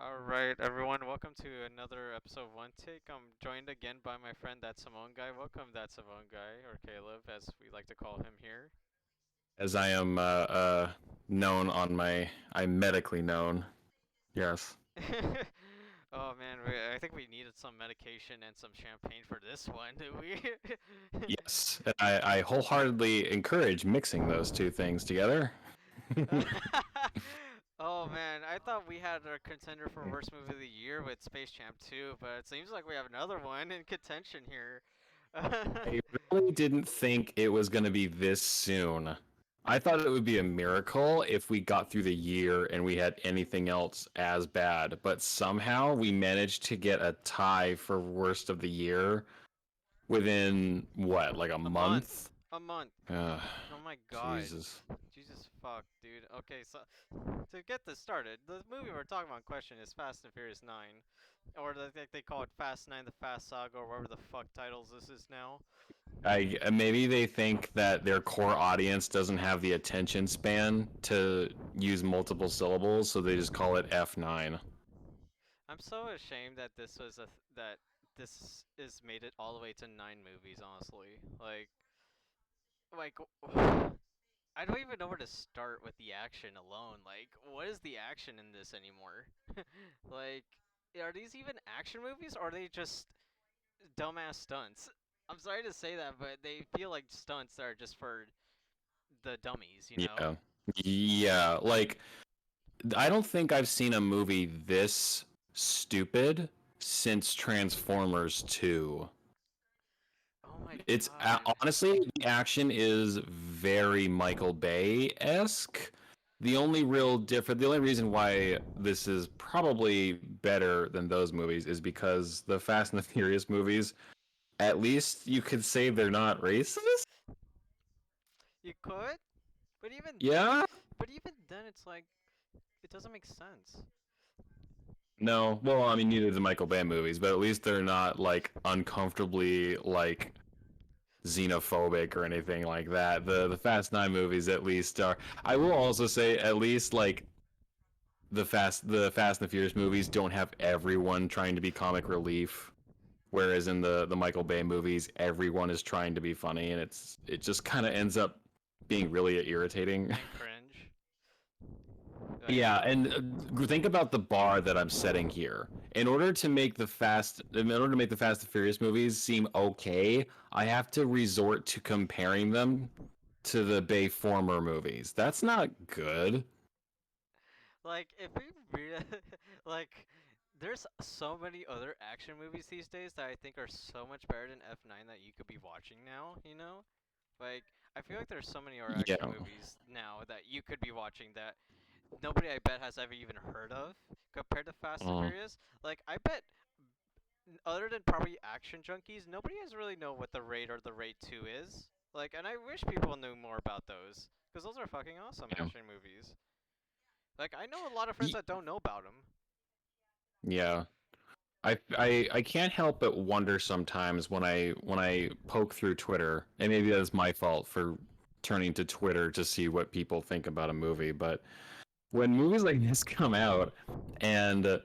Alright, everyone, welcome to another episode of One Take. I'm joined again by my friend ThatSamoanGuy. Welcome, ThatSamoanGuy, or Caleb, as we like to call him here. As I am known on I'm medically known. Yes. Oh man, I think we needed some medication and some champagne for this one, did we? Yes. I wholeheartedly encourage mixing those two things together. Oh man, I thought we had our contender for worst movie of the year with Space Jam 2, but it seems like we have another one in contention here. I really didn't think it was going to be this soon. I thought it would be a miracle if we got through the year and we had anything else as bad, but somehow we managed to get a tie for worst of the year within what, like a A month. month? A month. Uh, Oh my god. Jesus. Jesus fuck, dude. Okay, so to get this started, the movie we're talking about in question is Fast and Furious 9. Or think they call it Fast 9, the Fast Saga, or whatever the fuck titles this is now. I maybe they think that their core audience doesn't have the attention span to use multiple syllables, so they just call it F9. I'm so ashamed that this was that this is made it all the way to 9 movies, honestly. Like I don't even know where to start with the action alone. Like, what is the action in this anymore? Like, are these even action movies, or are they just dumbass stunts? I'm sorry to say that, but they feel like stunts that are just for the dummies, you know? Yeah. Yeah, like I don't think I've seen a movie this stupid since Transformers 2. Oh my It's god. honestly the action is very Michael Bay-esque. The only reason why this is probably better than those movies is because the Fast and the Furious movies, at least you could say they're not racist. You could, but Yeah. even then, it's like it doesn't make sense. No, well, I mean, neither do the Michael Bay movies, but at least they're not like uncomfortably like xenophobic or anything like that. The Fast Nine movies at least are. I will also say at least like the Fast and the Furious movies don't have everyone trying to be comic relief, whereas in the Michael Bay movies everyone is trying to be funny, and it just kind of ends up being really irritating. And cringe. Like, Yeah, and think about the bar that I'm setting here. In order to make the Fast and Furious movies seem okay, I have to resort to comparing them to the Bay former movies. That's not good. if we really, like, there's so many other action movies these days that I think are so much better than F9 that you could be watching now, you know? Like, I feel like there's so many other action Yeah. movies now that you could be watching that nobody I bet has ever even heard of compared to Fast and Mm. Furious. Like, I bet other than probably action junkies, nobody has really know what the Raid or the Raid 2 is. Like, and I wish people knew more about those because those are fucking awesome Yeah. action movies. Like, I know a lot of friends Ye- that don't know about them. Yeah. I can't help but wonder sometimes when I poke through Twitter, and maybe that's my fault for turning to Twitter to see what people think about a movie, but when movies like this come out and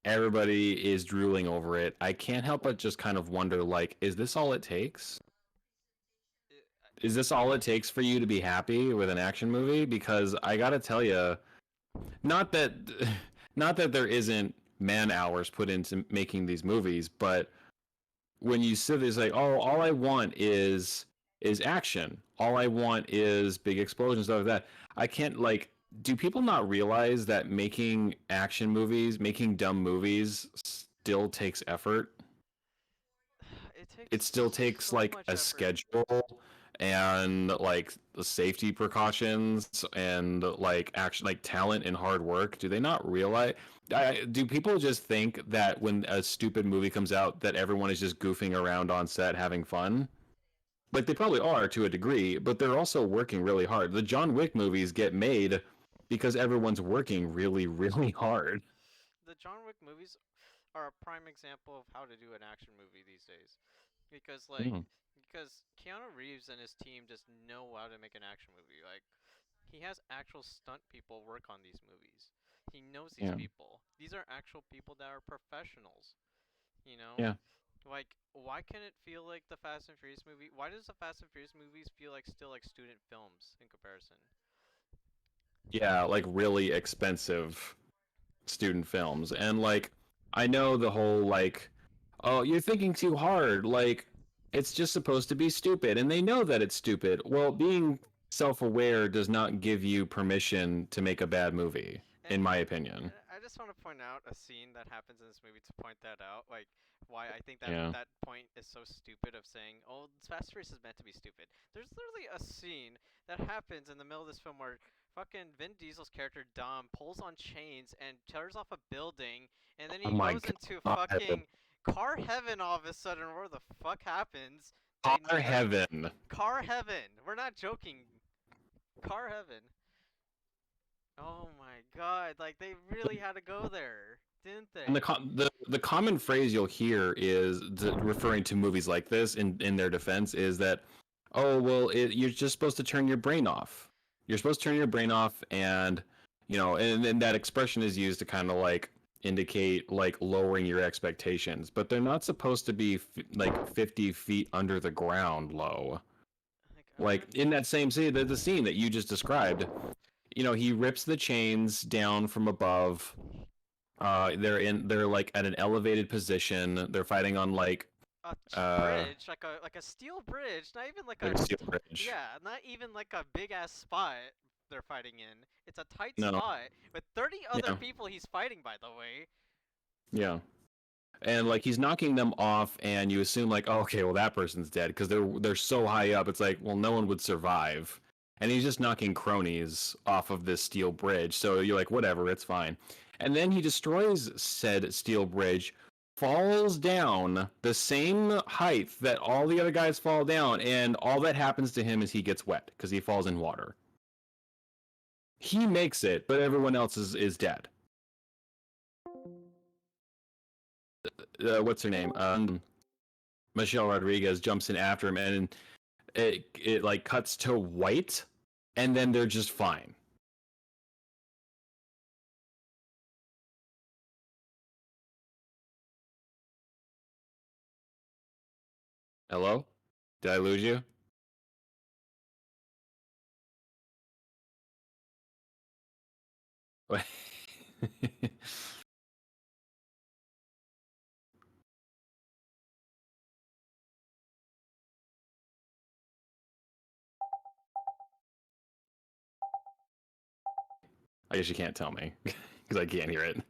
everybody is drooling over it, I can't help but just kind of wonder, like, is this all it takes? Is this all it takes for you to be happy with an action movie? Because I gotta tell you, not that not that there isn't man hours put into making these movies, but when you sit there, it's like, oh, all I want is action. All I want is big explosions, stuff like that. I can't like. Do people not realize that making action movies, making dumb movies, still takes effort? It It takes still takes so like much a effort. schedule and like the safety precautions and like action, like talent and hard work. Do they not realize? Do people just think that when a stupid movie comes out that everyone is just goofing around on set having fun? Like they probably are to a degree, but they're also working really hard. The John Wick movies get made because everyone's working really, really hard. The John Wick movies are a prime example of how to do an action movie these days. Because, like, Mm. because Keanu Reeves and his team just know how to make an action movie. Like, he has actual stunt people work on these movies. He knows these Yeah. people. These are actual people that are professionals. You know, Yeah. like why can it feel like the Fast and Furious movie? Why does the Fast and Furious movies feel like still like student films in comparison? Yeah, like really expensive student films. And like I know the whole like, oh, you're thinking too hard. Like it's just supposed to be stupid, and they know that it's stupid. Well, being self-aware does not give you permission to make a bad movie, And in my opinion. I just want to point out a scene that happens in this movie to point that out, like why I think that Yeah. that point is so stupid of saying, "Oh, Fast and Furious is meant to be stupid." There's literally a scene that happens in the middle of this film where fucking Vin Diesel's character Dom pulls on chains and tears off a building, and then Oh he my goes into god. fucking car heaven all of a sudden. Where the fuck happens? They Car like heaven. car heaven. We're not joking. Car heaven. Oh my god, like they really had to go there, didn't And they? the common phrase you'll hear is referring to movies like this in their defense is that, oh well, you're just supposed to turn your brain off. You're supposed to turn your brain off, and and then that expression is used to kind of like indicate like lowering your expectations, but they're not supposed to be like 50 feet under the ground low. Like Like in that same scene, the scene that you just described, he rips the chains down from above. They're like at an elevated position. They're fighting on a uh bridge, like a steel bridge, not even like like a a steel bridge. yeah, not even like a big ass spot they're fighting in. It's a tight No, spot with 30 other yeah, people he's fighting, by the way. yeah. And like he's knocking them off, and you assume like, oh, okay, well that person's dead because they're so high up. It's like, well, no one would survive. And he's just knocking cronies off of this steel bridge. So you're like, whatever, it's fine. And then he destroys said steel bridge, falls down the same height that all the other guys fall down, and all that happens to him is he gets wet because he falls in water. He makes it, but everyone else is dead. What's her name? Michelle Rodriguez jumps in after him, and it like cuts to white, and then they're just fine. Hello? Did I lose you? I guess you can't tell me because I can't hear it.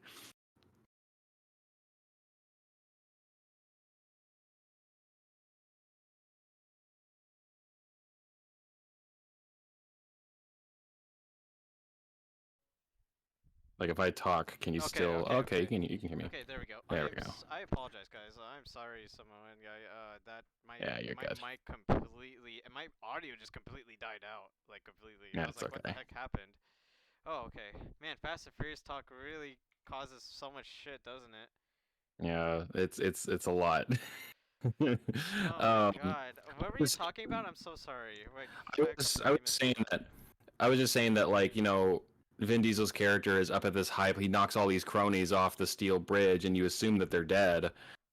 Like if I talk, can you Okay, still? okay, Okay, okay. you can hear me. Okay, there we go. There we go. I apologize, guys. I'm sorry, Samoan guy. That Yeah, you're my good. mic completely and my audio just completely died out, like completely. I Yeah, was it's like, what the okay. heck happened? Oh, okay. Man, Fast and Furious talk really causes so much shit, doesn't it? Yeah, it's a lot. Oh my um, god. What were you was talking about? I'm so sorry. Like, I I was completely missed saying that. that I was just saying that like Vin Diesel's character is up at this height. He knocks all these cronies off the steel bridge, and you assume that they're dead,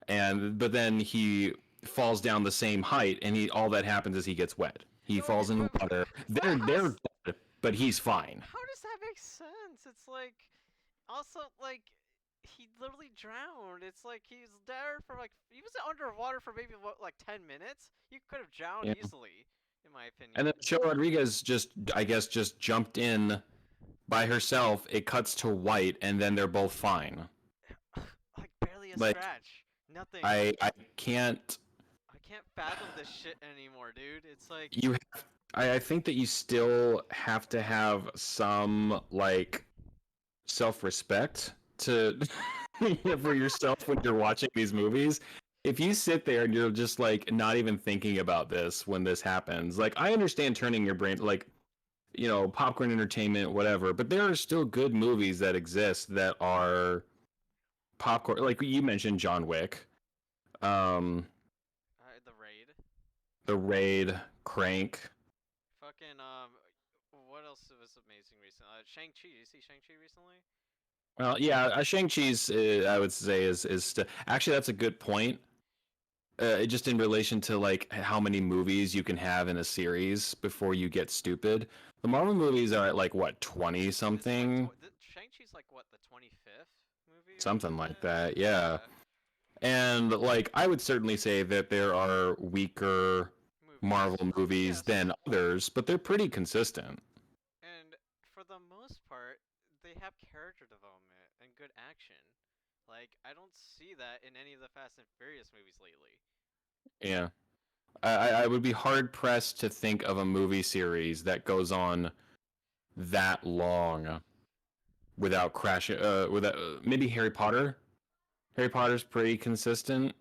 and but then he falls down the same height, and he all that happens is he gets wet. He Okay, falls in but water. what? They're dead, but he's fine. How does that make sense? It's like, also like, he literally drowned. It's like he's there for like he was underwater for maybe what like 10 minutes. You could have drowned Yeah. easily, in my And then opinion. Michelle Rodriguez just, I guess, just jumped in by herself. It cuts to white, and then they're both fine. Like barely a Like scratch. Nothing. I can't. I can't fathom this shit anymore, dude. It's like You I think that you still have to have some like self-respect to for yourself when you're watching these movies. If you sit there and you're just like not even thinking about this when this happens, like I understand turning your brain like popcorn entertainment, whatever, but there are still good movies that exist that are popcorn. Like you mentioned, John Wick, um, the raid. The Raid, Crank. Fucking what else was amazing recently? Shang-Chi. Did you see Shang-Chi recently? Well, yeah, Shang-Chi's I would say actually that's a good point. Just in relation to like how many movies you can have in a series before you get stupid. The Marvel movies are at like what 20 It's like something, Shang-Chi's like what, the 25th movie or something something? like that. Yeah. Yeah, And like I would certainly say that there are weaker movies. Marvel movies Yes, than others, but they're pretty consistent. and for the most part, they have character development and good action. Like I don't see that in any of the Fast and Furious movies lately. Yeah. I would be hard pressed to think of a movie series that goes on that long without crashing. Without maybe Harry Potter. Harry Potter's pretty consistent.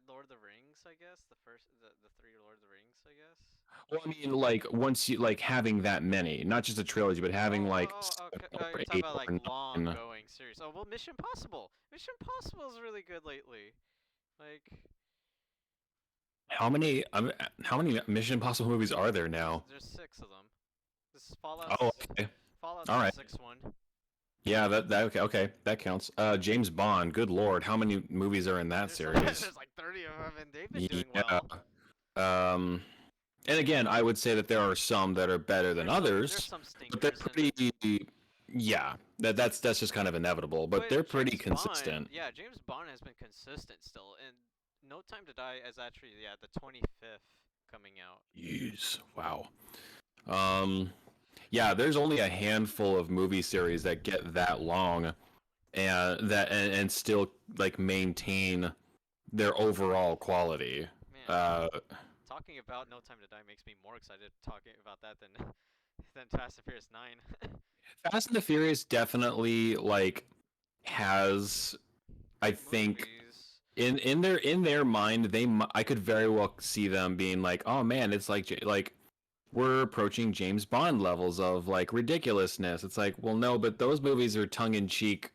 Lord of the Rings, I guess the three Lord of the Rings, I guess. Well, I mean, like once you like having that many, not just a trilogy, but having like Okay. 7 You're or talking eight about like or long nine. going series. Oh well, Mission Possible. Mission Possible is really good lately. Like, How many Mission Impossible movies are there now? there's six of them. This is Oh, okay. Fallout's All the right. sixth one. Yeah, that okay, that counts. James Bond. Good lord, how many movies are in that There's series? there's like 30 of them, and they've been doing Yeah. well. Um, and again, I would say that there are some that are better than There's others, some but they're stinkers, and pretty. Yeah, that's just kind of inevitable. But but they're pretty James Bond, consistent. yeah, James Bond has been consistent still, and No Time to Die is actually, yeah, the 25th coming out. Jeez, wow. Um, yeah, there's only a handful of movie series that get that long and still like maintain their overall quality. Man, Uh, talking about No Time to Die makes me more excited talking about that than than Fast and Furious 9. Fast and the Furious definitely like has, I Good think, movies. in their mind I could very well see them being like, oh man, it's like we're approaching James Bond levels of like ridiculousness. It's like, well, no, but those movies are tongue in cheek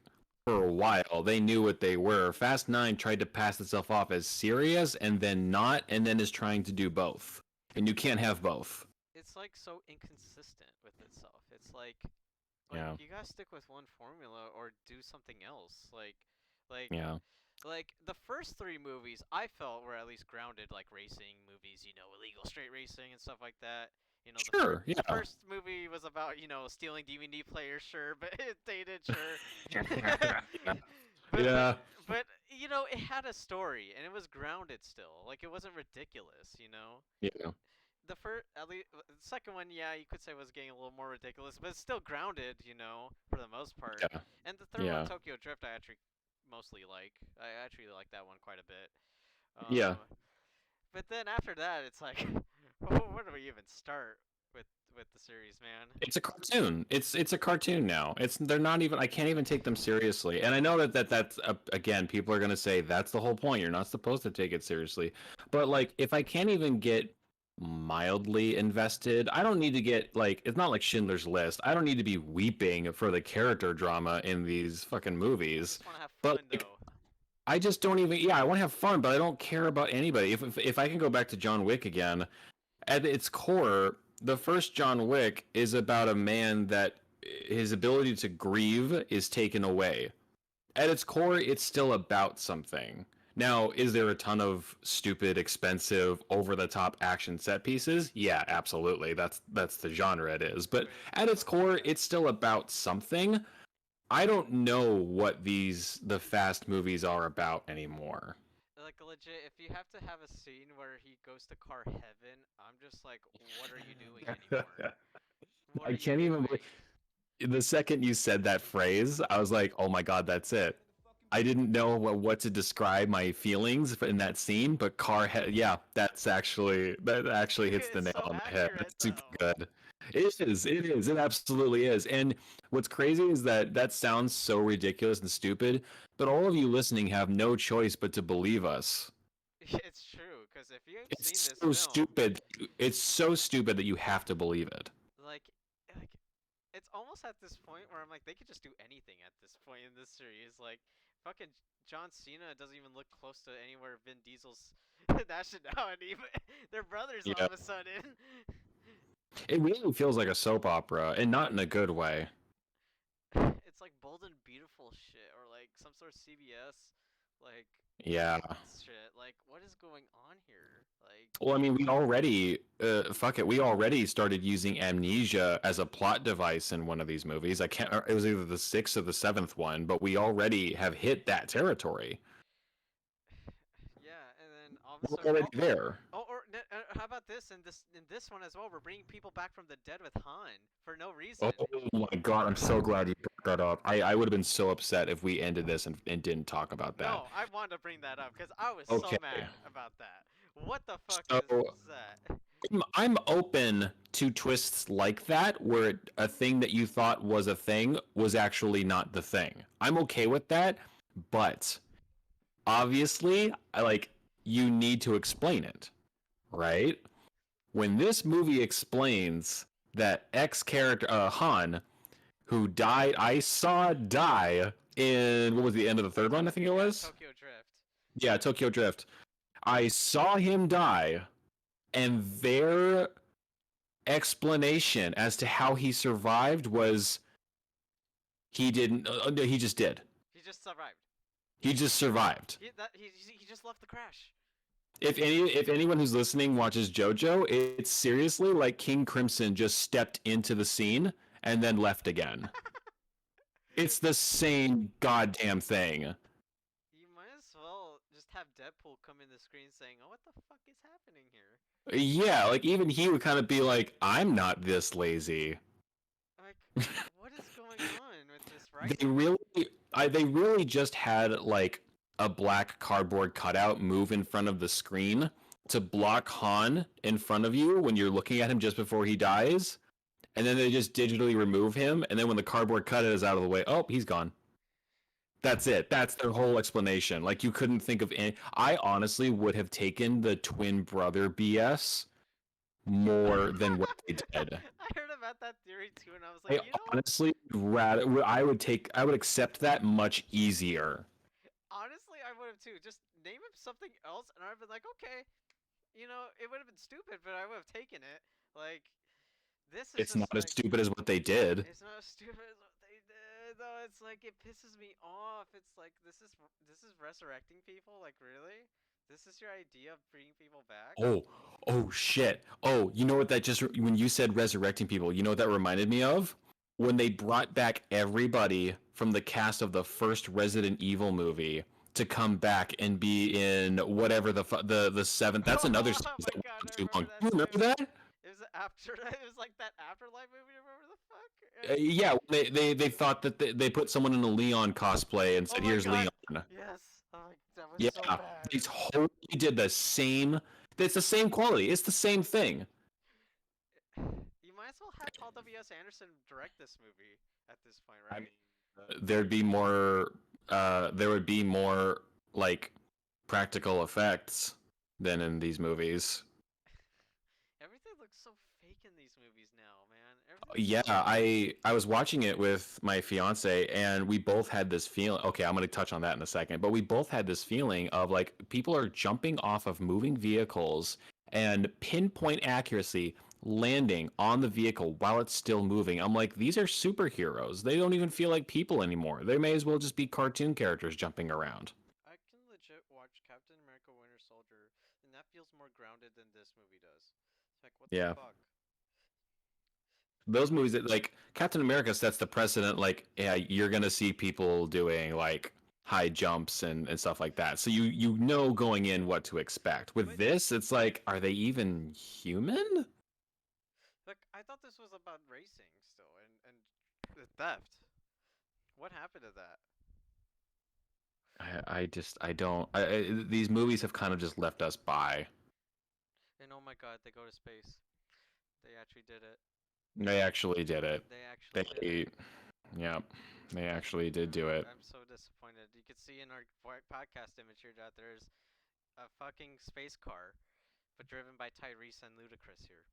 for a while. They knew what they were. Fast Nine tried to pass itself off as serious and then not, and then is trying to do both. And you can't have both. It's like so inconsistent with itself. It's like Yeah. you gotta stick with one formula or do something else. Like Yeah. like the first three movies I felt were at least grounded, like racing movies, illegal straight racing and stuff like that. Sure. The Yeah. first movie was about stealing DVD players, sure, but it dated, sure. Yeah. but but Yeah. but it had a story and it was grounded still. Like it wasn't ridiculous. Yeah. The first, at least, the second one, yeah, you could say was getting a little more ridiculous, but it's still grounded, for the most part. Yeah. And the third one, Yeah. Tokyo Drift, I actually mostly like. I actually like that one quite a bit. Yeah. But then after that, it's like, where do we even start with the series, man? It's a cartoon. It's a cartoon now. They're not even. I can't even take them seriously. And I know that's again, people are gonna say that's the whole point. You're not supposed to take it seriously. But like, if I can't even get mildly invested, I don't need to get like. It's not like Schindler's List. I don't need to be weeping for the character drama in these fucking You movies. just want to have But fun, like, though. I just don't even. Yeah, I want to have fun, but I don't care about anybody. If I can go back to John Wick again, at its core, the first John Wick is about a man that his ability to grieve is taken away. At its core, it's still about something. Now, is there a ton of stupid, expensive, over-the-top action set pieces? Yeah, absolutely. That's the genre it is. But at its core, Yeah. it's still about something. I don't know what the fast movies are about anymore. Like legit, if you have to have a scene where he goes to car heaven, I'm just like, what are you doing anymore? What I are you can't even doing? the second you said that phrase, I was like, "Oh my god, that's it." I didn't know what to describe my feelings in that scene, but yeah, that actually hits the It's nail so on the head. accurate It's super though. good. It absolutely is. And what's crazy is that sounds so ridiculous and stupid, but all of you listening have no choice but to believe us. It's true, because if you've seen It's this so film, stupid. It's so stupid that you have to believe it. like, like it's almost at this point where I'm like, they could just do anything at this point in this series. Like, fucking John Cena doesn't even look close to anywhere Vin Diesel's nationality, but they're brothers all Yeah. of a sudden. It really feels like a soap opera, and not in a good way. It's like both Bold and Beautiful shit or like some sort of CBS like Yeah. shit. Like, what is going on here? Like, Well, I mean, we already, fuck it, we already started using amnesia as a plot device in one of these movies. I can't, it was either the sixth or the seventh one, but we already have hit that territory. yeah, and then all of a We're sudden, already there. how about this? In this one as well, we're bringing people back from the dead with Han for no Oh reason. my god, I'm so glad you brought that up. I would have been so upset if we ended this and didn't talk about that. No, I wanted to bring that up because I was so Okay. mad about that. What the fuck So is that? I'm open to twists like that, where a thing that you thought was a thing was actually not the thing. I'm okay with that, but obviously, you need to explain it, right? When this movie explains that X character Han, who died, I saw die in what was the end of the third one? I think it Yeah, was. Tokyo Drift. Yeah, Tokyo Drift. I saw him die, and their explanation as to how he survived was he didn't. No, he just did. He just survived. He just survived. He just left the crash. If anyone who's listening watches JoJo, it's seriously like King Crimson just stepped into the scene and then left again. It's the same goddamn thing. You might as well just have Deadpool come in the screen saying, "Oh, what the fuck is happening here?" Yeah, like even he would kind of be like, "I'm not this lazy." Like, what is going on with this They writing? really, they really just had like a black cardboard cutout move in front of the screen to block Han in front of you when you're looking at him just before he dies, and then they just digitally remove him, and then when the cardboard cutout is out of the way, oh, he's gone. That's it. That's their whole explanation. Like you couldn't think of any. I honestly would have taken the twin brother BS more than what they did. I heard about that theory too, and I was like, I you know, honestly rather I would accept that much easier. honestly, I would have too. Just name him something else, and I'd have been like, okay, it would have been stupid, but I would have taken it. Like, this is It's just not as like, stupid as what they did. it's not as stupid as what they did, though. It's like it pisses me off. It's like this is resurrecting people. Like, really? This is your idea of bringing people back? Oh, oh shit. Oh, you know what that just when you said resurrecting people, you know what that reminded me of? When they brought back everybody from the cast of the first Resident Evil movie to come back and be in whatever the seventh. That's another Oh series that my went god, on I too remember long. that You remember too. that? It was after. It was like that afterlife movie. Remember the fuck? Yeah, they thought that they put someone in a Leon cosplay and Oh said, my "Here's god. Leon." Yes. Oh, that was Yeah, so bad. they totally did the same. It's the same quality. It's the same thing. You might as well have Paul W.S. Anderson direct this movie at this point, I right? mean, there'd be more. There would be more like practical effects than in these movies. Everything looks so fake in these movies now, man. Everything looks Yeah, so fake. I was watching it with my fiance, and we both had this feeling. Okay, I'm going to touch on that in a second, but we both had this feeling of like people are jumping off of moving vehicles and pinpoint accuracy landing on the vehicle while it's still moving. I'm like, these are superheroes. They don't even feel like people anymore. They may as well just be cartoon characters jumping around. I can legit watch Captain America Winter Soldier, and that feels more grounded than this movie does. It's like, what the Yeah. fuck? Those movies that like Captain America sets the precedent, like, yeah, you're gonna see people doing like high jumps and stuff like that. So you know going in what to expect. With But, this, it's like, are they even human? like, I thought this was about racing still, and the theft. What happened to that? I just I don't these movies have kind of just left us by. And oh my god, they go to space. They actually did it. They actually did it. They actually did it. They yeah, they actually did do it. I'm so disappointed. You can see in our podcast image here that there's a fucking space car, but driven by Tyrese and Ludacris here.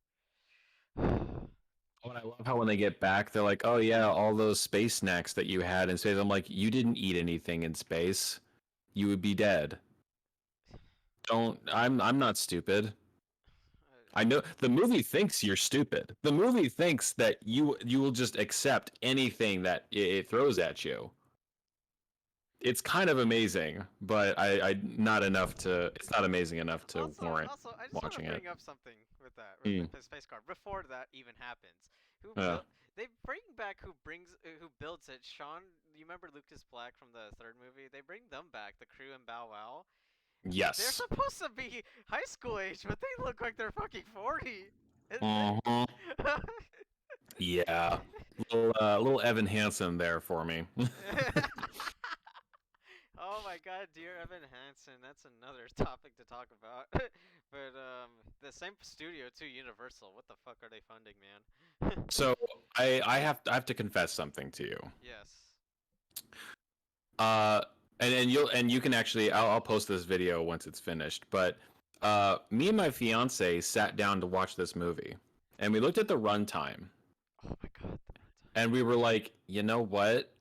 Oh, and I love how when they get back, they're like, "Oh yeah, all those space snacks that you had in space." I'm like, "You didn't eat anything in space. You would be dead." Don't. I'm not stupid. I know the movie thinks you're stupid. The movie thinks that you will just accept anything that it throws at you. it's kind of amazing, but I not enough to. It's not amazing enough to warrant Also, I just want to watching it. bring up something with that, with Mm. his face card. Before that even happens, who Uh, built? They bring back who builds it. Sean, you remember Lucas Black from the third movie? They bring them back, the crew and Bow Wow. They're yes. supposed to be high school age, but they look like they're fucking 40. Uh-huh. Yeah. Little Evan Hansen there for me. Oh my god, dear Evan Hansen, that's another topic to talk about. But the same studio too, Universal. What the fuck are they funding, man? So I have to confess something to you. Yes. Uh, and you can actually I'll post this video once it's finished. But me and my fiance sat down to watch this movie, and we looked at the runtime, Oh my god, the runtime. and we were like, you know what?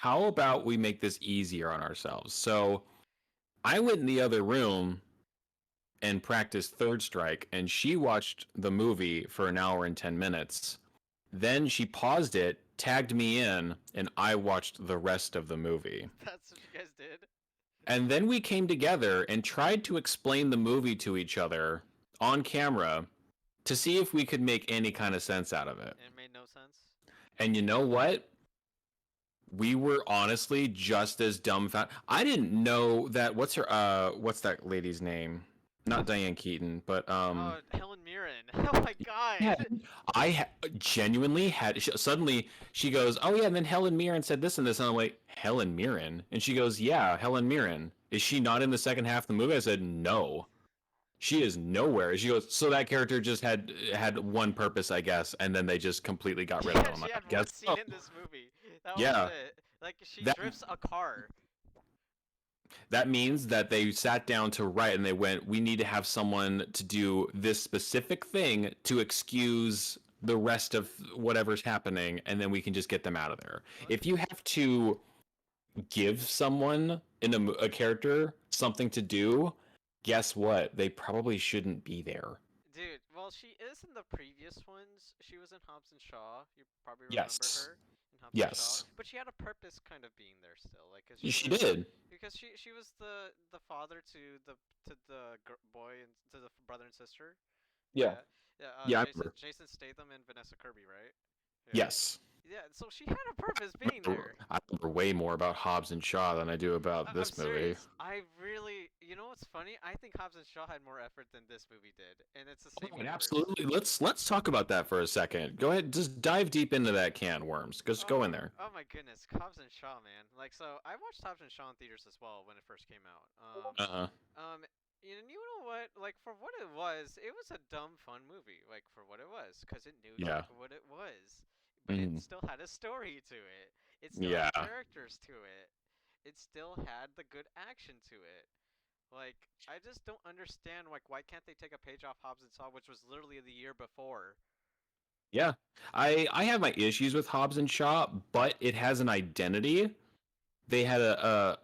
How about we make this easier on ourselves? So I went in the other room and practiced Third Strike, and she watched the movie for an hour and 10 minutes. Then she paused it, tagged me in, and I watched the rest of the movie. That's what you guys did. And then we came together and tried to explain the movie to each other on camera to see if we could make any kind of sense out of it. And it made no sense. And you know what? We were honestly just as dumbfounded. I didn't know that. What's that lady's name? Not Diane Keaton, but Oh, Helen Mirren. Oh my yeah, god. genuinely had. Suddenly she goes, "Oh yeah," and then Helen Mirren said this and this, and I'm like, "Helen Mirren?" And she goes, "Yeah, Helen Mirren. Is she not in the second half of the movie?" I said, "No, she is nowhere." She goes, "So that character just had one purpose, I guess, and then they just completely got rid of Yeah, him." I'm she like, I had one guess scene so. in this movie. That was Yeah, it. Like she that drifts a car. that means that they sat down to write and they went, we need to have someone to do this specific thing to excuse the rest of whatever's happening, and then we can just get them out of there. What? If you have to give someone in a character something to do, guess what? They probably shouldn't be there. Dude, well, she is in the previous ones. She was in Hobbs and Shaw. You probably remember Yes. her in Hobbs and Shaw, Yes. but she had a purpose kind of being there still, like, cause she She was, did. because she was the father to the boy and to the brother and sister. Yeah. Yeah, yeah. Yeah, I remember. Jason Statham and Vanessa Kirby, right? Yeah, Yes. yeah. So she had a purpose being there. I remember way more about Hobbs and Shaw than I do about I'm this movie. serious. I really, you know what's funny? I think Hobbs and Shaw had more effort than this movie did, and it's the same And universe. absolutely. Let's talk about that for a second. Go ahead, just dive deep into that can, worms. Just go in there. Oh my goodness, Hobbs and Shaw, man. Like, so I watched Hobbs and Shaw in theaters as well when it first came out. Uh-uh. Um, and you know what? Like, for what it was a dumb, fun movie. Like, for what it was, because it knew Yeah. exactly what it was. But it Mhm. still had a story to it. It still Yeah. had characters to it. It still had the good action to it. Like, I just don't understand. Like, why can't they take a page off Hobbs and Shaw, which was literally the year before? Yeah. I have my issues with Hobbs and Shaw, but it has an identity. They had a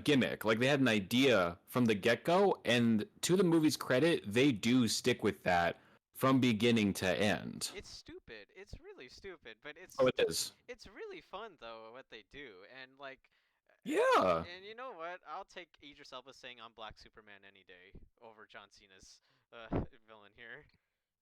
gimmick. Like they had an idea from the get-go, and to the movie's credit, they do stick with that from beginning to end. It's stupid. It's really stupid, but Oh, it is. it's really fun though what they do, and like, Yeah. and you know what? I'll take Idris Elba saying I'm Black Superman any day over John Cena's villain here.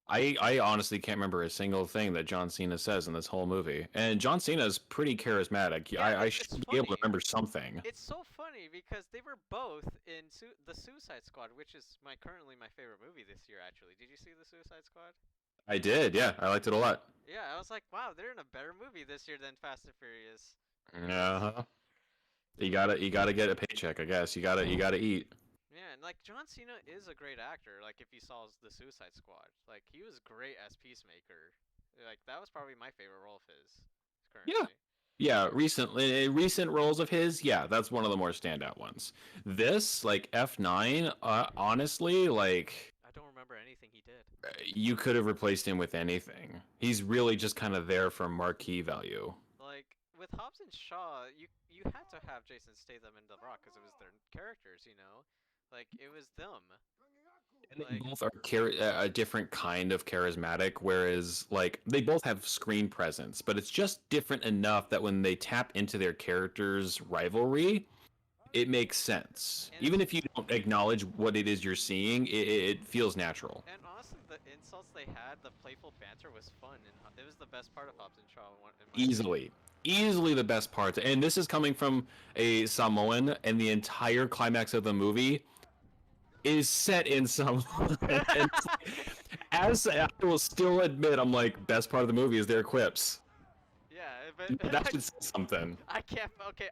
I honestly can't remember a single thing that John Cena says in this whole movie. And John Cena's pretty charismatic. Yeah, I it's should be able to funny. remember something. It's so funny because they were both in the Suicide Squad, which is my currently my favorite movie this year. Actually, did you see the Suicide Squad? I did, yeah. I liked it a lot. Yeah, I was like, wow, they're in a better movie this year than Fast and Furious. Uh-huh. You gotta get a paycheck, I guess. You gotta eat. Yeah, and like John Cena is a great actor. Like if you saw the Suicide Squad, like he was great as Peacemaker. Like that was probably my favorite role of his Yeah. currently. Yeah, recent roles of his, yeah, that's one of the more standout ones. This, like F9, honestly, like I don't remember anything he did. you could have replaced him with anything. He's really just kind of there for marquee value. Like with Hobbs and Shaw, you had to have Jason Statham and The Rock because it was their characters, you know. Like it was them. And they Like, both are a different kind of charismatic, whereas like they both have screen presence, but it's just different enough that when they tap into their characters' rivalry, it makes sense. and Even it's if you don't acknowledge what it is you're seeing, it feels natural. and honestly, the insults they had, the playful banter was fun, and it was the best part of Hobbs and Shaw, in my opinion. Easily. Easily the best parts. And this is coming from a Samoan, and the entire climax of the movie is set in Samoan. And as I will still admit, I'm like, best part of the movie is their quips. Yeah, but That should say something. I can't. Okay,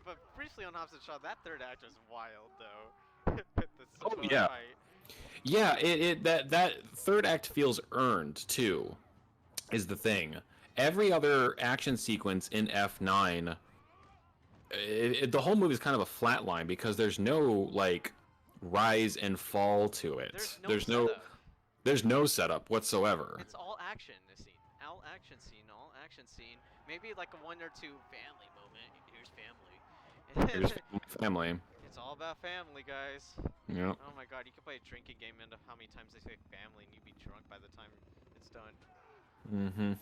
but briefly on Hobbs and Shaw, that third act was wild though. The Oh sword yeah, fight. yeah. That third act feels earned too. Is the thing. Every other action sequence in F9, the whole movie is kind of a flat line because there's no like rise and fall to There's it. no setup. There's no setup whatsoever. It's all action scene. All action scene. All action scene. Maybe like a one or two family moment. Here's Here's family. family. It's all about family, guys. Yeah. Oh my god, you could play a drinking game into how many times they say family and you'd be drunk by the time it's done. Mm-hmm.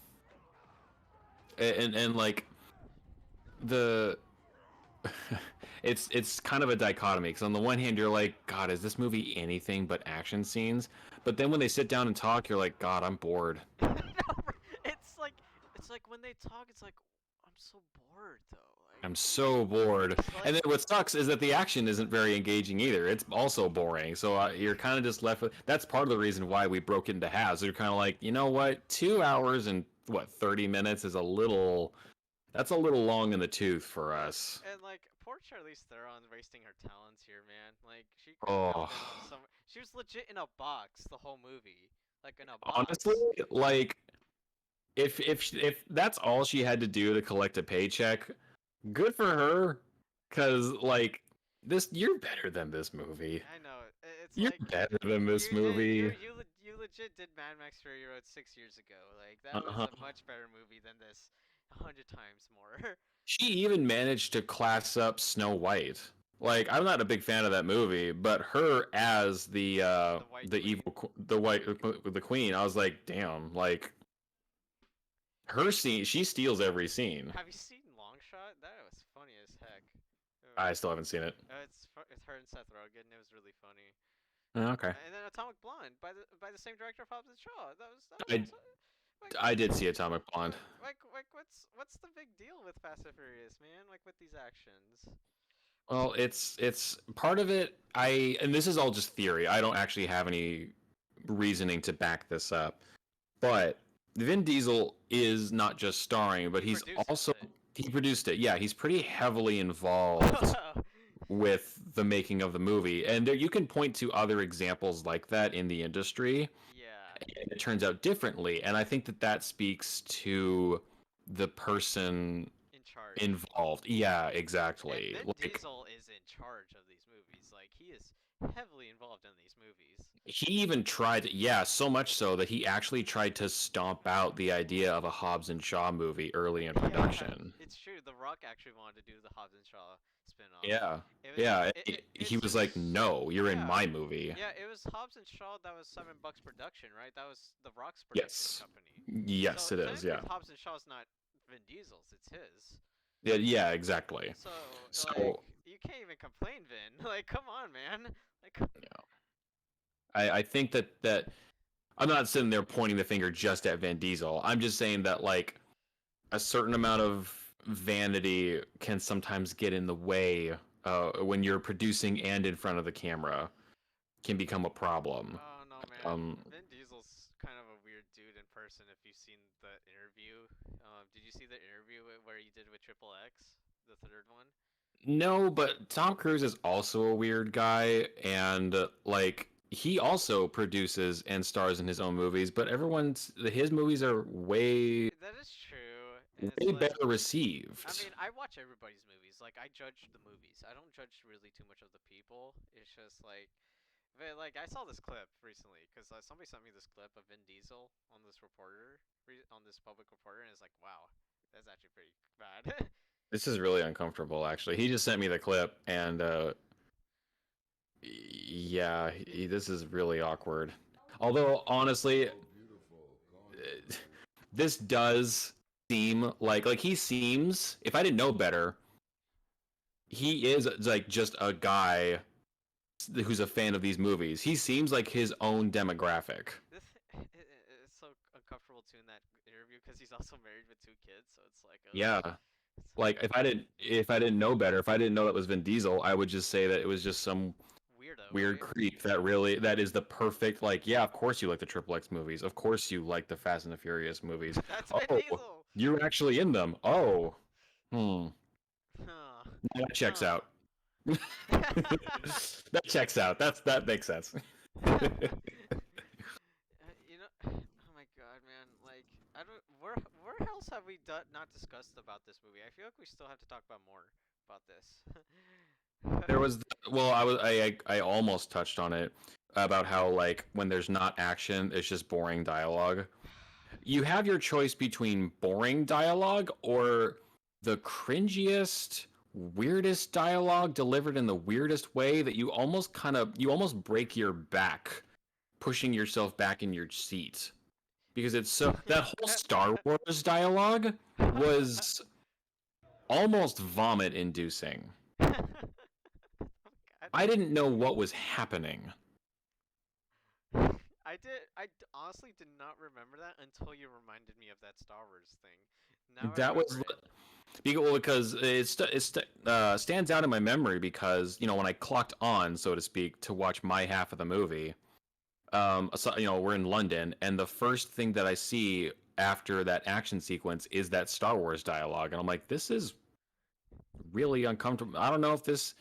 And like the it's kind of a dichotomy because on the one hand you're like, God, is this movie anything but action scenes? But then when they sit down and talk, you're like, God, I'm bored. No, it's like when they talk, it's like I'm so bored though. I'm so bored. It's And like then what sucks is that the action isn't very engaging either. It's also boring. So you're kind of just left with. That's part of the reason why we broke it into halves. You're kind of like, you know what? 2 hours and what 30 minutes is a little. That's a little long in the tooth for us. and like poor Charlize Theron wasting her talents here, man. Like she could have Oh, been some. She was legit in a box the whole movie, like in a honestly, box. like if that's all she had to do to collect a paycheck, good for her. Cause like this, you're better than this movie. I know. It's You're like better than this you did movie. you legit did Mad Max Fury Road 6 years ago. Like that was Uh-huh. a much better movie than this, 100 times more. She even managed to class up Snow White. Like I'm not a big fan of that movie, but her as The White the Queen. evil the queen, I was like, damn, like her scene, she steals every scene. Have you seen Long Shot? That was funny as heck. I still haven't seen it. It's her and Seth Rogen. It was really funny. Okay. And then Atomic Blonde by the same director of Hobbs and Shaw. That was I also like I did see Atomic Blonde. what's the big deal with Fast and Furious, man? Like with these actions. Well, it's part of it. And this is all just theory. I don't actually have any reasoning to back this up. But Vin Diesel is not just starring, but He he's produces also it. he produced it. Yeah, he's pretty heavily involved with the making of the movie. And there you can point to other examples like that in the industry, Yeah, and it turns out differently. And I think that that speaks to the person in charge. involved. Yeah, And exactly. Vin Like Diesel is in charge of these movies. Like he is heavily involved in these movies. he even tried, yeah, so much so that he actually tried to stomp out the idea of a Hobbs and Shaw movie early in Yeah, production. it's true. The Rock actually wanted to do the Hobbs and Shaw spin-off. Yeah. It was Yeah. He it's was like, just no, you're in yeah. my movie. Yeah, it was Hobbs and Shaw that was $7 production, right? That was the Rock's production Yes. company. Yes, So it is. technically Yeah. Hobbs and Shaw's not Vin Diesel's, it's his. Yeah. Yeah. Exactly. So like So you can't even complain, Vin. Like come on, man. Like yeah, I think that I'm not sitting there pointing the finger just at Vin Diesel. I'm just saying that like a certain amount of vanity can sometimes get in the way when you're producing and in front of the camera can become a problem. oh no, man. Um, Vin Diesel's kind of a weird dude in person. If you've seen the interview, did you see the interview where he did with Triple X, the third one? no, but Tom Cruise is also a weird guy, and like he also produces and stars in his own movies, but everyone's his movies are That is true, and it's way like better I received. mean, I watch everybody's movies. Like, I judge the movies. I don't judge really too much of the people. It's just like, but like I saw this clip recently because somebody sent me this clip of Vin Diesel on this reporter, on this public reporter, and it's like, wow, that's actually pretty bad. This is really uncomfortable, actually. He just sent me the clip, and Yeah, this is really awkward. Although honestly, this does seem like he seems. If I didn't know better, he is like just a guy who's a fan of these movies. He seems like his own demographic. This it's so uncomfortable too in that interview because he's also married with two kids, so it's like, ugh. Yeah. Like if I didn't know better, if I didn't know that was Vin Diesel, I would just say that it was just some Weirdo, weird right? creep that is the perfect, like, yeah, of course you like the Triple X movies. Of course you like the Fast and the Furious movies. That's Vin Oh, Diesel. you're actually in them. Oh. Hmm. Huh. That checks Huh. out. That checks out. That makes sense. You know, oh my god, man! Like, I don't. Where else have we not discussed about this movie? I feel like we still have to talk about more about this. There was well, I almost touched on it about how like when there's not action, it's just boring dialogue. You have your choice between boring dialogue or the cringiest, weirdest dialogue delivered in the weirdest way that you almost break your back pushing yourself back in your seat because it's so that whole Star Wars dialogue was almost vomit inducing. Oh god. I didn't know what was happening. Honestly did not remember that until you reminded me of that Star Wars thing. Now I That was remember it. because it stands out in my memory because when I clocked on, so to speak, to watch my half of the movie, so, we're in London, and the first thing that I see after that action sequence is that Star Wars dialogue, and I'm like, this is really uncomfortable. I don't know if this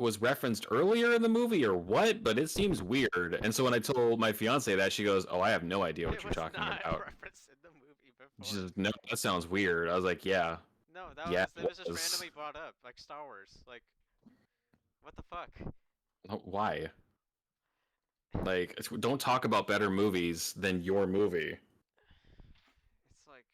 was referenced earlier in the movie or what, but it seems weird. And so when I told my fiance that, she goes, "Oh, I have no idea It what you're was talking not about." referenced in the movie She's before. like, "No, that sounds weird." I was like, "Yeah, No, yeah, it it was just was." randomly brought up, like Star Wars. Like, what the fuck? Why? Like, don't talk about better movies than your movie. It's like,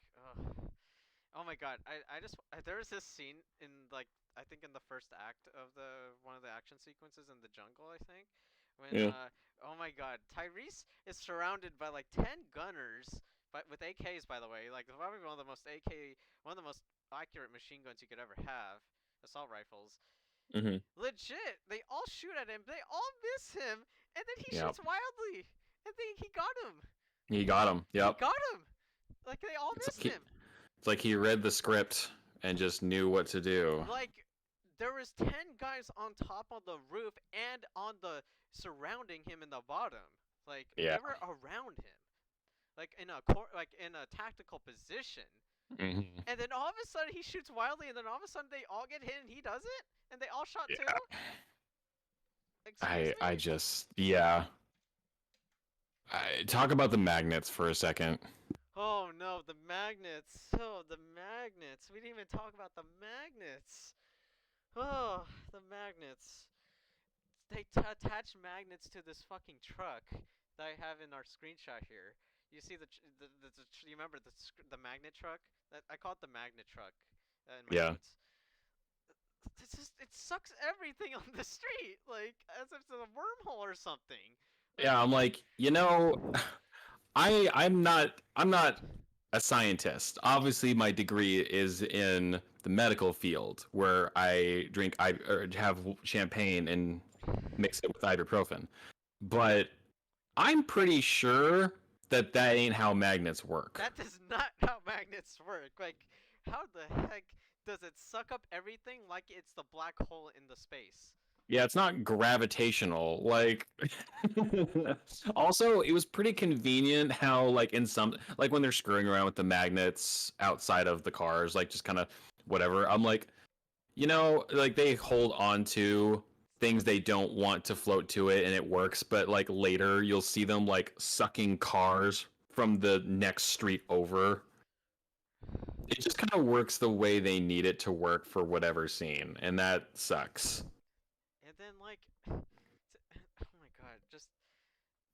oh my god. I just there was this scene in like I think in the first act of the one of the action sequences in the jungle. I think when Yeah. oh my god, Tyrese is surrounded by like 10 gunners, but with AKs by the way. Like probably one of the most accurate machine guns you could ever have, assault rifles. Hmm. Legit, they all shoot at him. They all miss him, and then he Yep. shoots wildly, and he got him. He got him. He Yep. got him. Like they all It's like missed him. it's like he read the script and just knew what to do. Like there was 10 guys on top of the roof and on the surrounding him in the bottom. Like Yeah. they were around him, like in like in a tactical position. Hmm. And then all of a sudden he shoots wildly, and then all of a sudden they all get hit and he doesn't, and they all shot too. Yeah. Excuse I me. just yeah. Talk about the magnets for a second. Oh no, the magnets. Oh, the magnets. We didn't even talk about the magnets. Oh, the magnets. They attach magnets to this fucking truck that I have in our screenshot here. You see you remember the magnet truck? That I call it the magnet truck in my Yeah. notes. It sucks everything on the street like as if it's a wormhole or something. Like Yeah, I'm like, I'm not a scientist. Obviously, my degree is in the medical field where I or have champagne and mix it with ibuprofen. But I'm pretty sure that that ain't how magnets work. that is not how magnets work. Like, how the heck does it suck up everything like it's the black hole in the space? Yeah, it's not gravitational. Like, also, it was pretty convenient how, like, in some, like, when they're screwing around with the magnets outside of the cars, like, just kind of whatever. I'm like, like, they hold on to things they don't want to float to it and it works, but, like, later you'll see them, like, sucking cars from the next street over. It just kind of works the way they need it to work for whatever scene, and that sucks. And then like, oh my god, just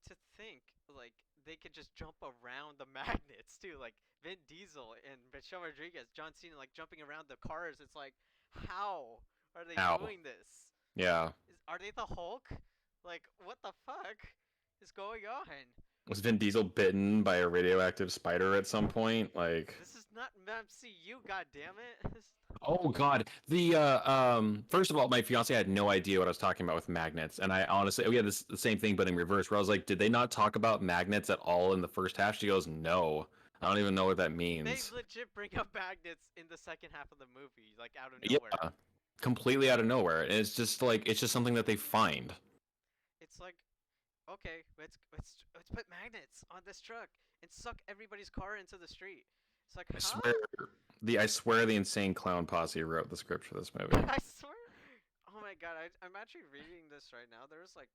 to think like they could just jump around the magnets too, like Vin Diesel and Michelle Rodriguez, John Cena, like jumping around the cars. It's like, how are they Ow. doing this? Yeah. Are they the Hulk? Like, what the fuck is going on? Was Vin Diesel bitten by a radioactive spider at some point? Like, This is not MCU, god damn it. oh god, the first of all, my fiance had no idea what I was talking about with magnets, and I honestly, we had this the same thing but in reverse. Where I was like, did they not talk about magnets at all in the first half? She goes, no, I don't even know what that They means. legit bring up magnets in the second half of the movie, like out of Yeah, nowhere. completely out of nowhere, and it's just like it's just something that they find. It's like, okay, let's put magnets on this truck and suck everybody's car into the street. It's like, I huh? swear, the Insane Clown Posse wrote the script for this movie. I swear. Oh my god, I'm actually reading this right now. There's like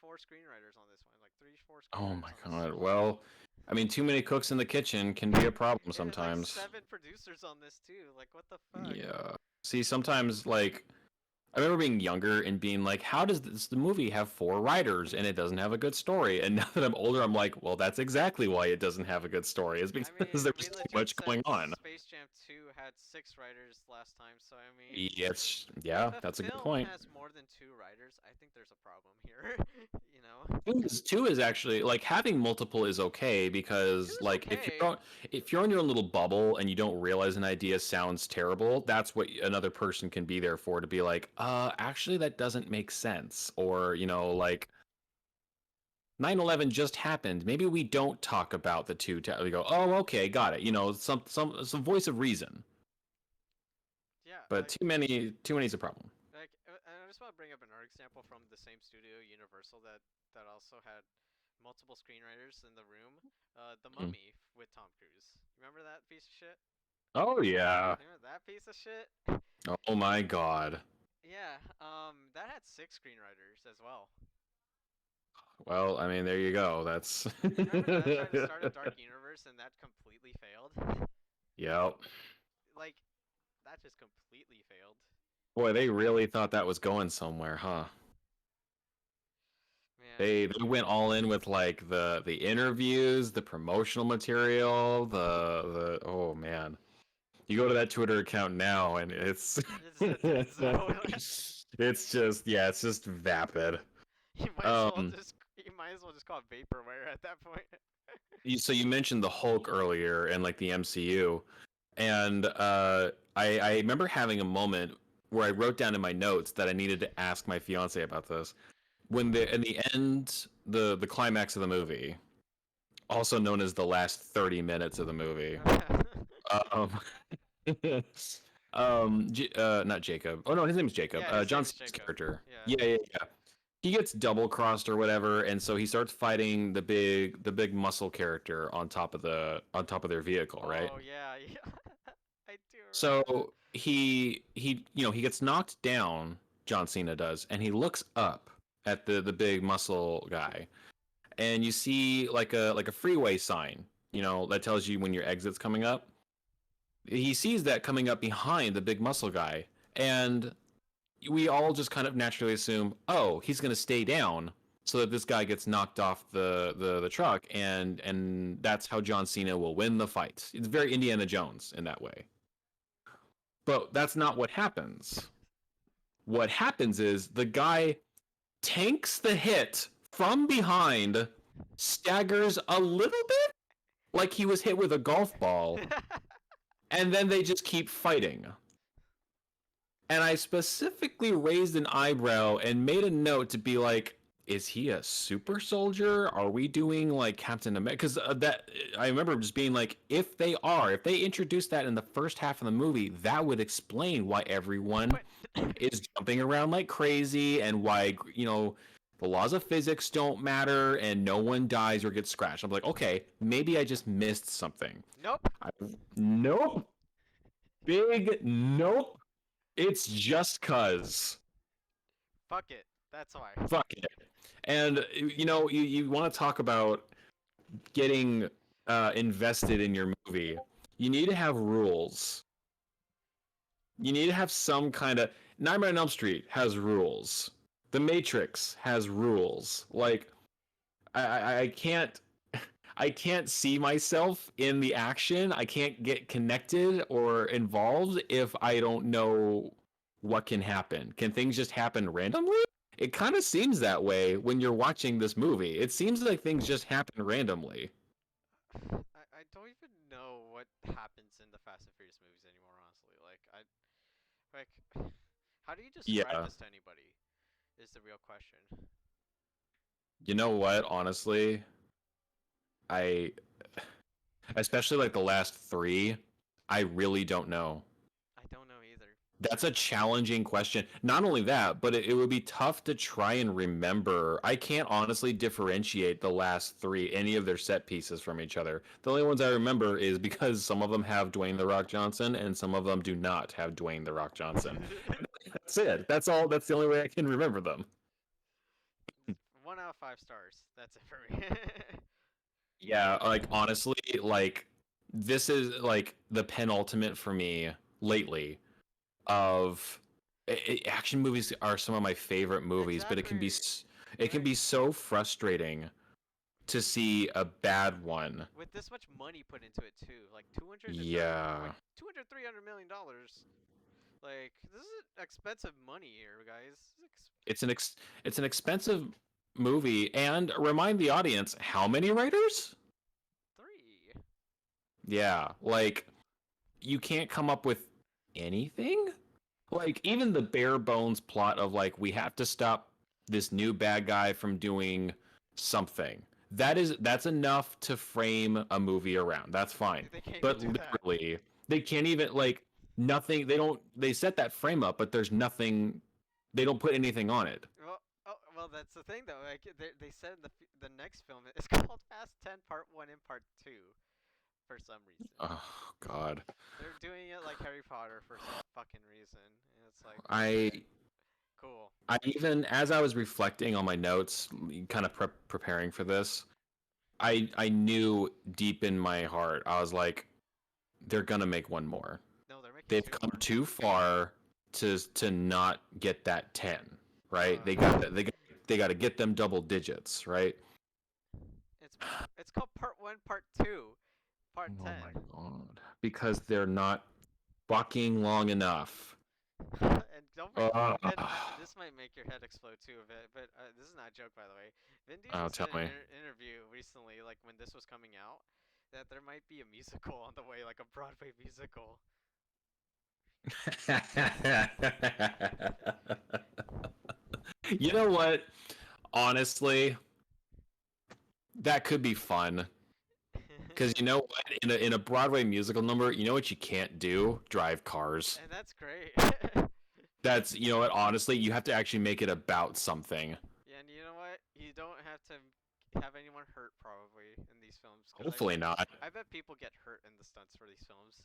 four screenwriters on this one, like three, four Oh screenwriters my on this. god. Well, I mean, too many cooks in the kitchen can be a problem And like sometimes. seven producers on this too. Like, what the fuck? Yeah. See, sometimes like I remember being younger and being like, how does this the movie have four writers and it doesn't have a good story? And now that I'm older, I'm like, well, that's exactly why it doesn't have a good story. Is I because mean, we there's so legit much said going on. Space Jam 2 had six writers last time, so I mean, if Yeah, a that's a good film point. has more than two writers, I think there's a problem here. you know, Two is actually like having multiple is okay two because is like okay. if you're in your own little bubble and you don't realize an idea sounds terrible, that's what another person can be there for to be like, actually that doesn't make sense, or like 9/11 just happened. Maybe we don't talk about the two. We go, oh, okay, got it. Some voice of reason. Yeah, But too many is a problem. and I just want to bring up another example from the same studio, Universal, that also had multiple screenwriters in the room. The Mm. Mummy with Tom Cruise. Remember that piece of shit? Oh yeah. Remember that piece of shit? Oh my god. Yeah, that had six screenwriters as well. Well, I mean, there you go. That's. Remember that tried to start a dark universe and that completely failed? Yep. Like, that just completely failed. Boy, they really thought that was going somewhere, huh? Man. They went all in with like the interviews, the promotional material, the oh man. You go to that Twitter account now and it's It's a dead zone. it's just vapid. you might as well Um just you might as well just call it vaporware at that point. so you mentioned the Hulk earlier and like the MCU, and I remember having a moment where I wrote down in my notes that I needed to ask my fiance about this. When the in the end, the climax of the movie, also known as the last 30 minutes of the movie, um, not Jacob. Oh no, his name's Jacob. yeah, his name John is Cena's Jacob. character. Yeah. Yeah. He gets double crossed or whatever, and so he starts fighting the big muscle character on top of their vehicle, right? Oh yeah, yeah. I do remember that. So he gets knocked down. John Cena does, and he looks up at the big muscle guy, and you see like a freeway sign, that tells you when your exit's coming up. He sees that coming up behind the big muscle guy, and we all just kind of naturally assume, oh, he's going to stay down so that this guy gets knocked off the truck, and that's how John Cena will win the fight. It's very Indiana Jones in that way. But that's not what happens. What happens is the guy tanks the hit from behind, staggers a little bit like he was hit with a golf ball, and then they just keep fighting. And I specifically raised an eyebrow and made a note to be like, is he a super soldier? Are we doing like Captain America? Because that I remember just being like, if they introduced that in the first half of the movie, that would explain why everyone but is jumping around like crazy and why the laws of physics don't matter and no one dies or gets scratched. I'm like, okay, maybe I just missed something. nope. I, nope, big nope. It's just cause. Fuck it. That's why. Fuck it. And you want to talk about getting invested in your movie. You need to have rules. You need to have some kind of. Nightmare on Elm Street has rules. The Matrix has rules. Like I can't I can't see myself in the action. I can't get connected or involved if I don't know what can happen. Can things just happen randomly? It kind of seems that way when you're watching this movie. It seems like things just happen randomly. I don't even know what happens in the Fast and Furious movies anymore. Honestly, like how do you describe Yeah. this to anybody? Is the real question. You know what? Honestly, I especially like the last three, I really don't know. I don't know either. That's a challenging question. Not only that, but it would be tough to try and remember. I can't honestly differentiate the last three, any of their set pieces from each other. The only ones I remember is because some of them have Dwayne The Rock Johnson and some of them do not have Dwayne The Rock Johnson. That's it. That's all. That's the only way I can remember them. 1 out of 5 stars. That's it for me. Yeah, like honestly, like this is like the penultimate for me lately of action movies are some of my favorite movies, but Exactly. it can Like be so frustrating to see a bad one. with this much money put into it too, like 200 and something, like Yeah. 200, $300 million. Like this is expensive money here, guys. It's an it's an expensive movie and remind the audience how many writers? Three. Yeah, like you can't come up with anything? Like even the bare bones plot of like we have to stop this new bad guy from doing something. That's enough to frame a movie around. That's fine. They can't even But do that. literally, they can't even like nothing they set that frame up, but there's nothing they don't put anything on it. Well, that's the thing though. Like they said in the next film it's called Fast 10 Part 1 and Part 2 for some reason. Oh god. They're doing it like Harry Potter for some fucking reason, and it's like, I okay, cool. I even as I was reflecting on my notes, kind of preparing for this, I knew deep in my heart, I was like, they're gonna make one more. No, they're making They've two come more. too far to not get that 10, right? Uh, They got to get them double digits, right? it's it's called Part 1, Part 2, Part Oh my 10. god. Because they're not fucking long enough. And don't forget, Uh, and this might make your head explode too a bit, but this is not a joke, by the way. Vin Diesel oh, said tell in me. an interview recently, like when this was coming out, that there might be a musical on the way, like a Broadway musical. You know what? Honestly, that could be fun. Because you know what? In a Broadway musical number, you know what you can't do? Drive cars. And that's great. That's, you know what? Honestly, you have to actually make it about something. Yeah, and you know what? You don't have to have anyone hurt probably in these films, because Hopefully not. I bet people get hurt in the stunts for these films.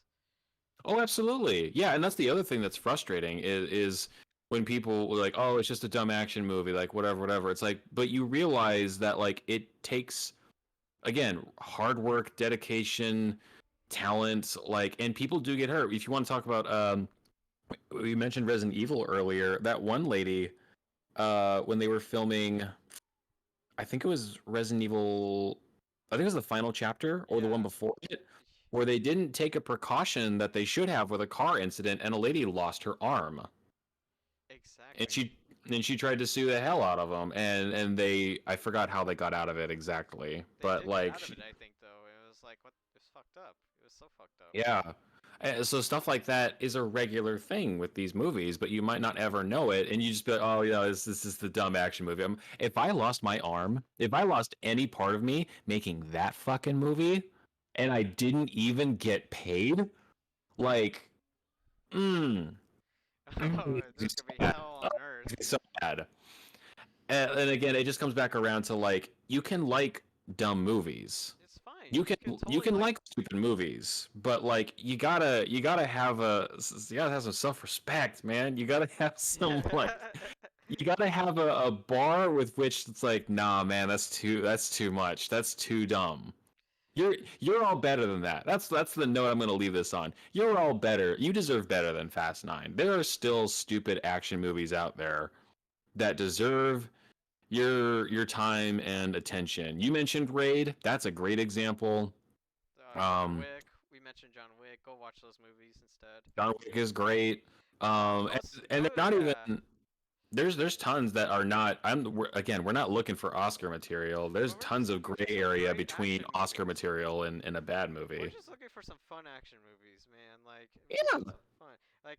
Oh, absolutely. Yeah, and that's the other thing that's frustrating is when people were like, "Oh, it's just a dumb action movie, like whatever, whatever." It's like, but you realize that like it takes again hard work, dedication, talent, like, and people do get hurt. If you want to talk about, we mentioned Resident Evil earlier. That one lady, when they were filming, I think it was Resident Evil. I think it was the final chapter or the one Yeah, before it, where they didn't take a precaution that they should have with a car incident, and a lady lost her arm, and exactly. she tried to sue the hell out of them, and they I forgot how they got out of it exactly, They but did get like out of it, I think, though. It was like, what? It was fucked up. It was so fucked up. yeah. So stuff like that is a regular thing with these movies, but you might not ever know it, and you just be like, "Oh, yeah, this is the dumb action movie." If I lost my arm, if I lost any part of me making that fucking movie, and I didn't even get paid, like, mm, Oh, makes me this so could be mad. hell Oh, on it earth. makes me so mad. And again, it just comes back around to like you can like dumb movies. It's fine. You can You totally can like. like stupid movies, but like you gotta have some self respect, man. You gotta have some like you gotta have a bar with which it's like, nah, man, that's too much. That's too dumb. You're all better than that. That's the note I'm gonna leave this on. You're all better. You deserve better than Fast Nine. There are still stupid action movies out there that deserve your time and attention. You mentioned Raid. That's a great example. John Um, Wick. We mentioned John Wick. Go watch those movies instead. John Wick is great. Go, And they're not yeah. even. there's tons that are not. Again, we're not looking for Oscar material. There's But we're tons just of looking gray for some area great between action Oscar movies. material and a bad We're movie. just looking for some fun action movies, man. Like Yeah, some fun. Like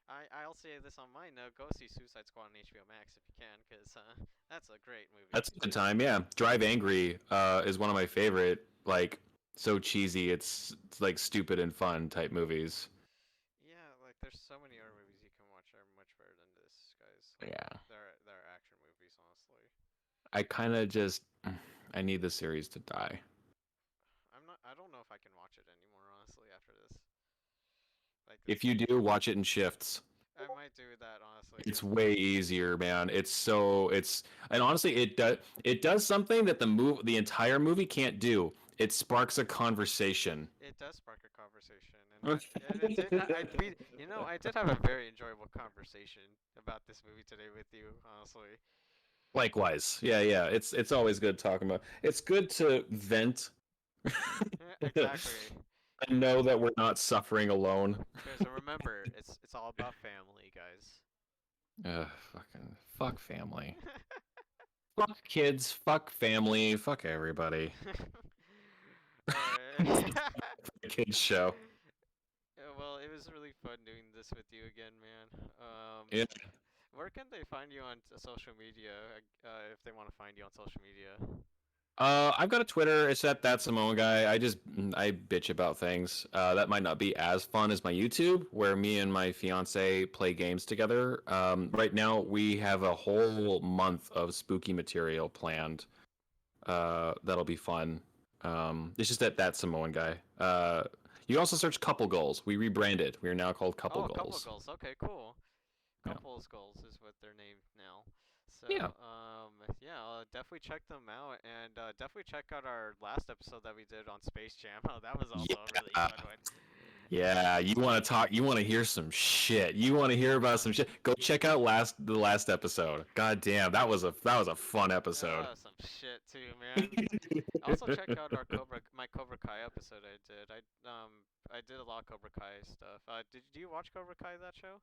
I'll say this on my note: go see Suicide Squad on HBO Max if you can, cause that's a great movie. that's a good time. Yeah, Drive Angry is one of my favorite. Like so cheesy, it's like stupid and fun type movies. Yeah, like there's so many other movies you can watch that are much better than this, guys. Like Yeah, they're action movies, honestly. I kind of just I need the series to die. I'm not. I don't know if I can watch it anymore, honestly, after this. Like If this, you do, watch it in shifts. I might do that honestly, It's cause way easier, man. It's and honestly, it does something that the entire movie can't do. It sparks a conversation. it does spark a conversation, and it did. I did have a very enjoyable conversation about this movie today with you, honestly. Likewise, yeah, yeah. It's always good talking about. It's good to vent. Yeah, exactly. I know that we're not suffering alone. Because remember, it's all about family, guys. Fucking fuck family. Fuck kids. Fuck family. Fuck everybody. Alright. The kids show. Yeah, well, it was really fun doing this with you again, man. Yeah. Where can they find you on social media? If they want to find you on social media. I've got a Twitter. It's at ThatSamoanGuy. I bitch about things. That might not be as fun as my YouTube, where me and my fiance play games together. Right now we have a whole month of spooky material planned. That'll be fun. It's just at ThatSamoanGuy. You also search Couple Goals. We rebranded. We are now called Couple Oh, couple Goals. goals. Okay, cool. Yeah. Couples goals is what they're named now. Yeah. So, yeah, definitely check them out, and definitely check out our last episode that we did on Space Jam. Oh, that was also a really Yeah. fun one. Yeah, you want to talk, you want to hear some shit. You want to hear about some shit. Go check out the last episode. God damn, that was a fun episode. Some shit too, man. Also check out our my Cobra Kai episode I did. I did a lot of Cobra Kai stuff. Did you watch Cobra Kai that show?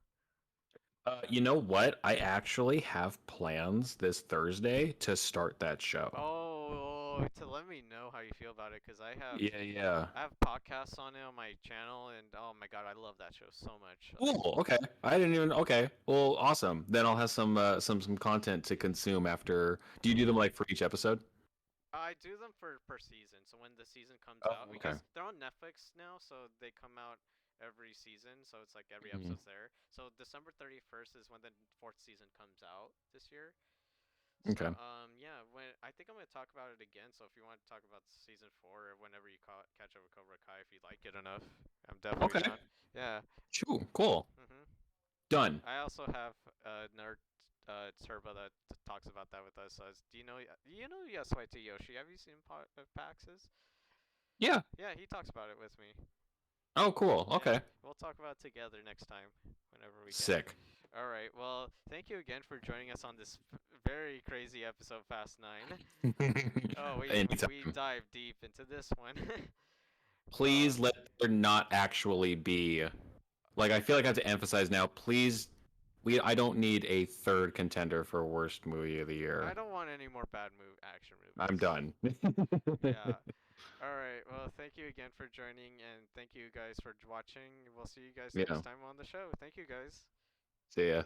You know what? I actually have plans this Thursday to start that show. Oh, to let me know how you feel about it, cause Yeah, yeah. I have podcasts on it on my channel, and oh my god, I love that show so much. Cool. Okay. I didn't even. Okay. Well, awesome. Then I'll have some content to consume after. Do you do them like for each episode? I do them for per season. So when the season comes Oh, out, okay. because they're on Netflix now, so they come out every season. So it's like every Mhm. episode's there. So December 31st is when the fourth season comes out this year. Okay. So yeah, when I think I'm gonna talk about it again. So if you want to talk about season four or whenever you catch up with Cobra Kai, if you like it enough, I'm definitely Okay. down. Yeah. Cool. Mhm. Done. I also have nerd Turbo that talks about that with us. Do you know Yasuite Yoshi? Have you seen Pax's? Yeah. Yeah, he talks about it with me. Oh, cool. Yeah, Okay. we'll talk about it together next time, whenever we can. Sick. All right. Well, thank you again for joining us on this very crazy episode, Fast Nine. Oh, we Anytime. dive deep into this one. uh, Please let there not actually be like I feel like I have to emphasize now. Please, I don't need a third contender for worst movie of the I year. don't want any more bad action I'm movies. done. Yeah. All right. Well, thank you again for joining, and thank you guys for watching. We'll see you guys Yeah. next time on the show. Thank you guys. See ya.